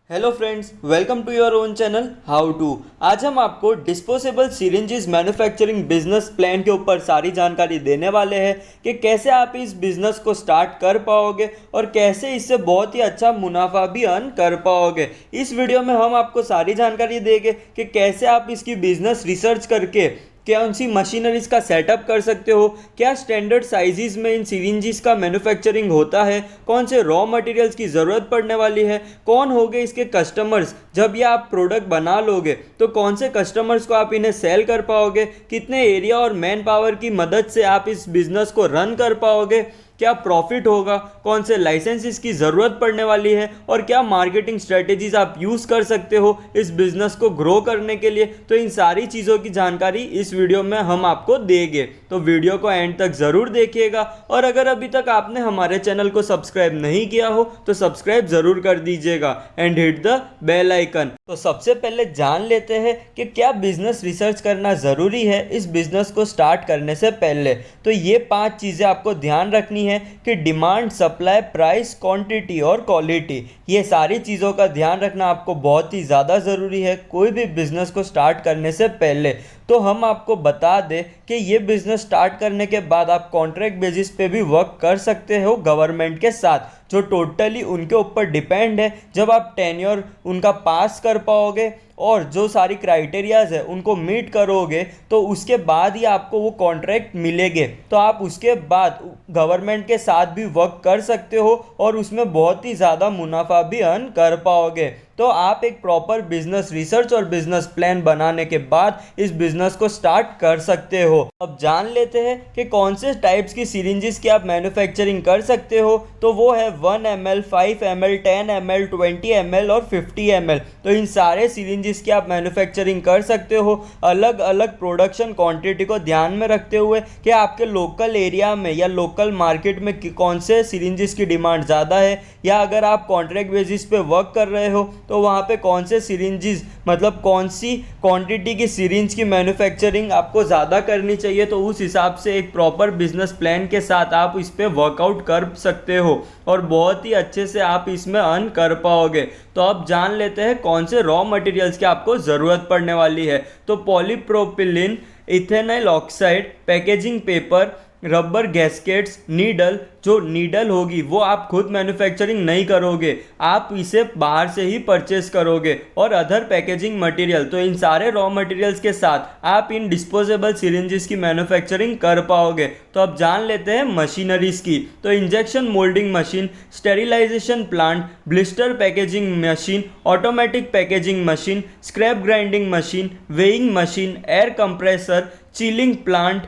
Hello friends, welcome to your own channel how to. आज हम आपको disposable syringes manufacturing business plan के ऊपर सारी जानकारी देने वाले हैं कि कैसे आप इस बिजनेस को स्टार्ट कर पाओगे और कैसे इससे बहुत ही अच्छा मुनाफा भी अर्न कर पाओगे। इस वीडियो में हम आपको सारी जानकारी देंगे कि कैसे आप इसकी बिजनेस रिसर्च करके कौन सी मशीनरीज का सेटअप कर सकते हो, क्या स्टैंडर्ड साइजेस में इन सिरिंजेस का मैन्युफैक्चरिंग होता है, कौन से रॉ मटेरियल्स की ज़रूरत पड़ने वाली है, कौन होंगे इसके कस्टमर्स जब ये आप प्रोडक्ट बना लोगे तो कौन से कस्टमर्स को आप इन्हें सेल कर पाओगे, कितने एरिया और मैन पावर की मदद से आप इस बिज़नेस को रन कर पाओगे, क्या प्रॉफिट होगा, कौन से लाइसेंसेस की ज़रूरत पड़ने वाली है और क्या मार्केटिंग स्ट्रेटेजीज आप यूज़ कर सकते हो इस बिज़नेस को ग्रो करने के लिए। तो इन सारी चीज़ों की जानकारी इस वीडियो में हम आपको देंगे, तो वीडियो को एंड तक ज़रूर देखिएगा। और अगर अभी तक आपने हमारे चैनल को सब्सक्राइब नहीं किया हो तो सब्सक्राइब ज़रूर कर दीजिएगा and hit the bell icon. तो सबसे पहले जान लेते हैं कि क्या बिजनेस रिसर्च करना ज़रूरी है इस बिज़नेस को स्टार्ट करने से पहले। तो ये 5 चीज़ें आपको ध्यान रखनी है कि डिमांड, सप्लाई, प्राइस, क्वांटिटी और क्वालिटी, ये सारी चीज़ों का ध्यान रखना आपको बहुत ही ज़्यादा ज़रूरी है कोई भी बिज़नेस को स्टार्ट करने से पहले। तो हम आपको बता दें कि ये बिज़नेस स्टार्ट करने के बाद आप कॉन्ट्रैक्ट बेसिस पे भी वर्क कर सकते हो गवर्नमेंट के साथ, जो टोटली उनके ऊपर डिपेंड है। जब आप टेन्योर उनका पास कर पाओगे और जो सारी क्राइटेरियाज है उनको मीट करोगे तो उसके बाद ही आपको वो कॉन्ट्रैक्ट मिलेंगे। तो आप उसके बाद गवर्नमेंट के साथ भी वर्क कर सकते हो और उसमें बहुत ही ज़्यादा मुनाफा भी अर्न कर पाओगे। तो आप एक प्रॉपर बिजनेस रिसर्च और बिजनेस प्लान बनाने के बाद इस बिजनेस को स्टार्ट कर सकते हो। अब जान लेते हैं कि कौन से टाइप्स की सिरिंजेस की आप मैन्युफैक्चरिंग कर सकते हो। तो वो है 1 ml, 5 ml, 10 ml, 20 ml और 50 ml। तो इन सारे सिरिंजेस की आप मैन्युफैक्चरिंग कर सकते हो अलग अलग प्रोडक्शन क्वांटिटी को ध्यान में रखते हुए कि आपके लोकल एरिया में या लोकल मार्केट में कौन से सिरिंजेस की डिमांड ज़्यादा है, या अगर आप कॉन्ट्रैक्ट बेसिस पे वर्क कर रहे हो तो वहाँ पे कौन से सिरिंजेस, मतलब कौन सी क्वांटिटी की सिरिंज की मैन्युफैक्चरिंग आपको ज़्यादा करनी चाहिए। तो उस हिसाब से एक प्रॉपर बिजनेस प्लान के साथ आप इस पर वर्कआउट कर सकते हो और बहुत ही अच्छे से आप इसमें अर्न कर पाओगे। तो अब जान लेते हैं कौन से रॉ मटेरियल्स की आपको ज़रूरत पड़ने वाली है। तो polypropylene, ethanol oxide, packaging paper, rubber gaskets, needle. जो नीडल होगी वो आप खुद मैन्युफैक्चरिंग नहीं करोगे, आप इसे बाहर से ही परचेस करोगे, और अदर पैकेजिंग मटेरियल। तो इन सारे रॉ मटेरियल्स के साथ आप इन डिस्पोजेबल सिरिंजेस की मैन्युफैक्चरिंग कर पाओगे। तो अब जान लेते हैं मशीनरीज की। तो injection moulding machine, sterilisation plant, blister packaging machine, automatic packaging machine, scrap grinding machine, weighing machine, air compressor, chilling plant,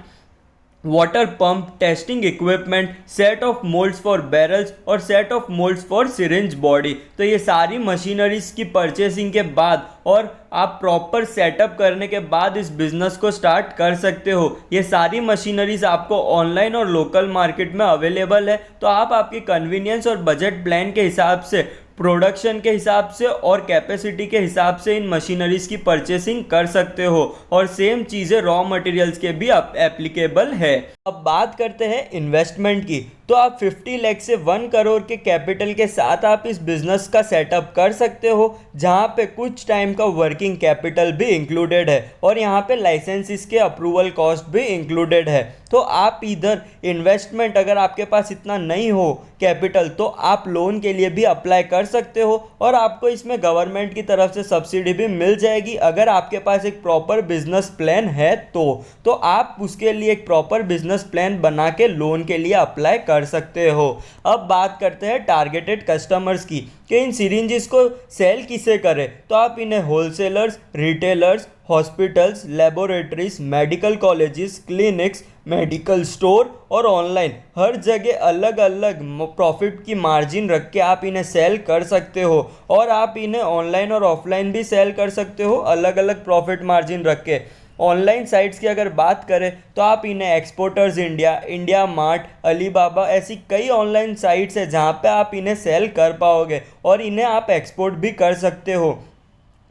water pump, testing equipment, set of moulds for barrels और set of moulds for syringe body. तो ये सारी machineries की purchasing के बाद और आप proper setup करने के बाद इस बिज़नेस को स्टार्ट कर सकते हो। ये सारी मशीनरीज आपको ऑनलाइन और लोकल मार्केट में अवेलेबल है। तो आप आपकी कन्वीनियंस और बजट प्लान के हिसाब से, प्रोडक्शन के हिसाब से और कैपेसिटी के हिसाब से इन मशीनरीज की परचेसिंग कर सकते हो, और सेम चीज़ें रॉ मटेरियल्स के भी एप्लीकेबल है। अब बात करते हैं इन्वेस्टमेंट की। तो आप 50 लाख से 1 करोड़ के कैपिटल के साथ आप इस बिज़नेस का सेटअप कर सकते हो, जहां पे कुछ टाइम का वर्किंग कैपिटल भी इंक्लूडेड है और यहां पे लाइसेंसेस के अप्रूवल कॉस्ट भी इंक्लूडेड है। तो आप इधर इन्वेस्टमेंट, अगर आपके पास इतना नहीं हो कैपिटल, तो आप लोन के लिए भी अप्लाई कर सकते हो और आपको इसमें गवर्नमेंट की तरफ से सब्सिडी भी मिल जाएगी अगर आपके पास एक प्रॉपर बिजनेस प्लान है। तो आप उसके लिए एक प्रॉपर बिजनेस प्लान बना के लोन के लिए अप्लाई कर सकते हो। अब बात करते हैं टारगेटेड कस्टमर्स की कि इन सिरिंजेस को सेल किसे करें। तो आप इन्हें wholesalers, retailers, hospitals, laboratories, medical colleges, clinics, medical store और ऑनलाइन, हर जगह अलग अलग प्रॉफिट की मार्जिन रख के आप इन्हें सेल कर सकते हो। और आप इन्हें ऑनलाइन और ऑफलाइन भी सेल कर सकते हो अलग अलग प्रॉफिट मार्जिन रख के। ऑनलाइन साइट्स की अगर बात करें तो आप इन्हें exporters India, India mart, Alibaba, ऐसी कई ऑनलाइन साइट्स है जहां पे आप इन्हें सेल कर पाओगे और इन्हें आप एक्सपोर्ट भी कर सकते हो।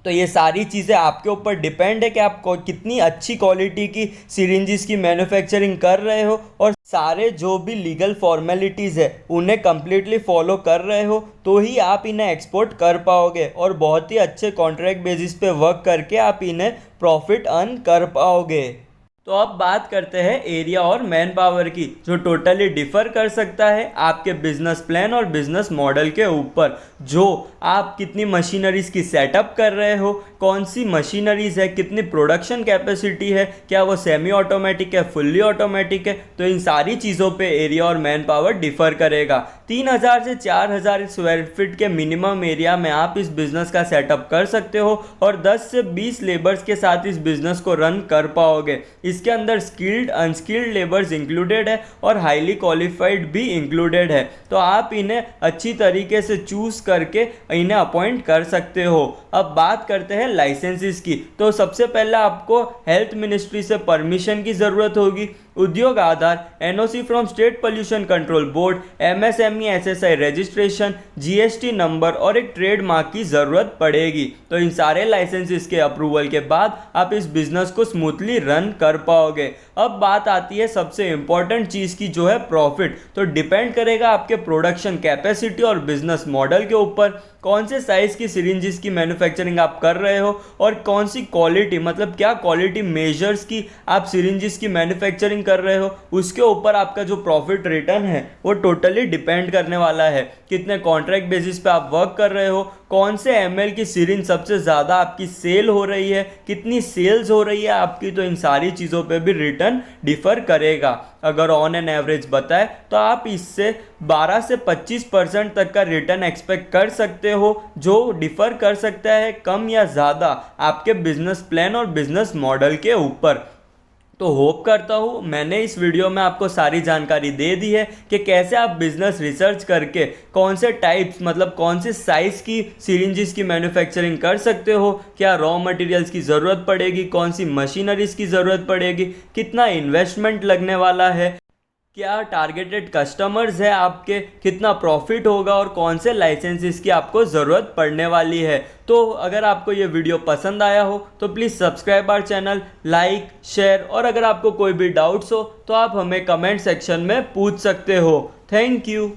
तो ये सारी चीज़ें आपके ऊपर डिपेंड है कि आप कितनी अच्छी क्वालिटी की सिरिंजेस की मैन्युफैक्चरिंग कर रहे हो और सारे जो भी लीगल फॉर्मेलिटीज़ है उन्हें कम्प्लीटली फॉलो कर रहे हो, तो ही आप इन्हें एक्सपोर्ट कर पाओगे और बहुत ही अच्छे कॉन्ट्रैक्ट बेसिस पे वर्क करके आप इन्हें प्रॉफिट अर्न कर पाओगे। तो अब बात करते हैं एरिया और मैन पावर की, जो टोटली डिफर कर सकता है आपके बिजनेस प्लान और बिजनेस मॉडल के ऊपर। जो आप कितनी मशीनरीज की सेटअप कर रहे हो, कौन सी मशीनरीज है, कितनी प्रोडक्शन कैपेसिटी है, क्या वो सेमी ऑटोमेटिक है, फुल्ली ऑटोमेटिक है, तो इन सारी चीज़ों पे एरिया और मैन पावर डिफर करेगा। 3000 से 4000 स्क्वायर फीट के मिनिमम एरिया में आप इस बिजनेस का सेटअप कर सकते हो और 10 से 20 लेबर्स के साथ इस बिजनेस को रन कर पाओगे। इसके अंदर स्किल्ड अनस्किल्ड लेबर्स इंक्लूडेड है और हाईली क्वालिफाइड भी इंक्लूडेड है, तो आप इन्हें अच्छी तरीके से चूज करके इन्हें अपॉइंट कर सकते हो। अब बात करते हैं लाइसेंसेस की। तो सबसे पहले आपको हेल्थ मिनिस्ट्री से परमिशन की ज़रूरत होगी, Udyog Aadhaar, NOC from state pollution control board, MSME SSI registration, GST number और एक ट्रेडमार्क की ज़रूरत पड़ेगी। तो इन सारे लाइसेंसेस के अप्रूवल के बाद आप इस बिजनेस को स्मूथली रन कर पाओगे। अब बात आती है सबसे इंपॉर्टेंट चीज़ की, जो है प्रॉफिट। तो डिपेंड करेगा आपके प्रोडक्शन कैपेसिटी और बिजनेस मॉडल के ऊपर, कौन से साइज़ की सिरिंजेस की मैन्युफैक्चरिंग आप कर रहे हो और कौन सी क्वालिटी, मतलब क्या क्वालिटी मेजर्स की आप सिरिंजेस की मैन्युफैक्चरिंग कर रहे हो, उसके ऊपर आपका जो प्रॉफिट रिटर्न है वो टोटली डिपेंड करने वाला है। कितने कॉन्ट्रैक्ट बेसिस पे आप वर्क कर रहे हो, कौन से एमएल की सिरिंज सबसे ज़्यादा आपकी सेल हो रही है, कितनी सेल्स हो रही है आपकी, तो इन सारी चीज़ों पे भी रिटर्न डिफर करेगा। अगर ऑन एन एवरेज बताए तो आप इससे 12 से 25% तक का रिटर्न एक्सपेक्ट कर सकते हो, जो डिफर कर सकता है कम या ज़्यादा आपके बिजनेस प्लान और बिजनेस मॉडल के ऊपर। तो होप करता हूँ मैंने इस वीडियो में आपको सारी जानकारी दे दी है कि कैसे आप बिजनेस रिसर्च करके कौन से टाइप्स, मतलब कौन से साइज़ की सिरिंजेस की मैन्युफैक्चरिंग कर सकते हो, क्या रॉ मटेरियल्स की ज़रूरत पड़ेगी, कौन सी मशीनरीज की ज़रूरत पड़ेगी, कितना इन्वेस्टमेंट लगने वाला है, क्या टारगेटेड कस्टमर्स है आपके, कितना प्रॉफिट होगा और कौन से लाइसेंसेस की आपको ज़रूरत पड़ने वाली है। तो अगर आपको ये वीडियो पसंद आया हो तो please subscribe our channel, like, share, और अगर आपको कोई भी डाउट्स हो तो आप हमें कमेंट सेक्शन में पूछ सकते हो। Thank you.